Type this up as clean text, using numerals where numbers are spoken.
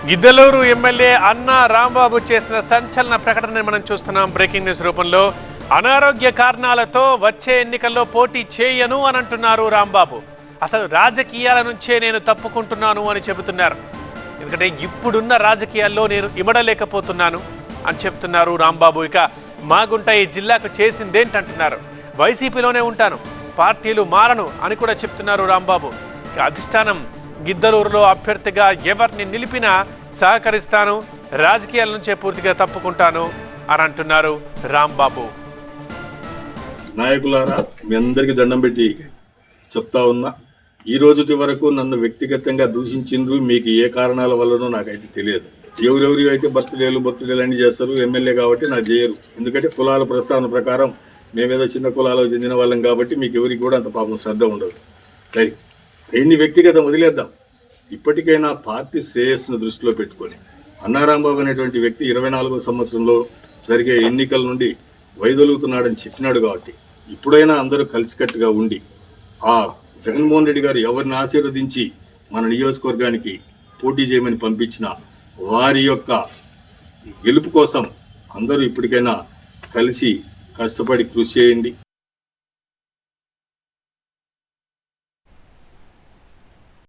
Giddalur MLA అన్నా రాంబాబు చేసిన సంచలన ప్రకటన మనం చూస్తున్నాం బ్రేకింగ్ న్యూస్ రూపంలో. అనారోగ్య కారణాలతో వచ్చే ఎన్నికల్లో పోటీ చేయను అని అంటున్నారు రాంబాబు. అసలు రాజకీయాల నుంచే నేను తప్పుకుంటున్నాను అని చెబుతున్నారు. ఎందుకంటే ఇప్పుడున్న రాజకీయాల్లో నేను ఇమడలేకపోతున్నాను అని చెప్తున్నారు రాంబాబు. ఇక మాగుంట ఈ జిల్లాకు చేసిందేంటంటున్నారు. వైసీపీలోనే ఉంటాను, పార్టీలు మారను అని కూడా చెప్తున్నారు రాంబాబు. ఇక అధిష్టానం గిద్దలూరులో అభ్యర్థిగా ఎవరిని నిలిపినా సహకరిస్తాను, రాజకీయాల నుంచే పూర్తిగా తప్పుకుంటాను అని అంటున్నారు రాంబాబు. నాయకులారా, మీ అందరికి దండం పెట్టి చెప్తా ఉన్నా, ఈ రోజుటి వరకు నన్ను వ్యక్తిగతంగా దూషించిండ్రు. మీకు ఏ కారణాల వల్లనో నాకైతే తెలియదు. ఎవరెవరి అయితే బర్త్డేలు అన్ని చేస్తారు, ఎమ్మెల్యే కాబట్టి నాకు చేయరు. ఎందుకంటే కులాల ప్రస్తావన ప్రకారం మేమేదో చిన్న కులాలకు చెందిన వాళ్ళం కాబట్టి మీకు ఎవరికి కూడా అంత పాపం శ్రద్ధ ఉండదు. సరే, ఎన్ని వ్యక్తిగతం వదిలేద్దాం. ఇప్పటికైనా పార్టీ శ్రేయస్సును దృష్టిలో పెట్టుకొని అన్నారాంబాబు అనేటువంటి వ్యక్తి 24వ సంవత్సరంలో జరిగే ఎన్నికల నుండి వైదొలుగుతున్నాడని చెప్పినాడు. కాబట్టి ఇప్పుడైనా అందరూ కలిసికట్టుగా ఉండి ఆ జగన్మోహన్ రెడ్డి గారు ఎవరిని ఆశీర్వదించి మన నియోజకవర్గానికి పోటీ చేయమని పంపించిన వారి యొక్క గెలుపు కోసం అందరూ ఇప్పటికైనా కలిసి కష్టపడి కృషి చేయండి.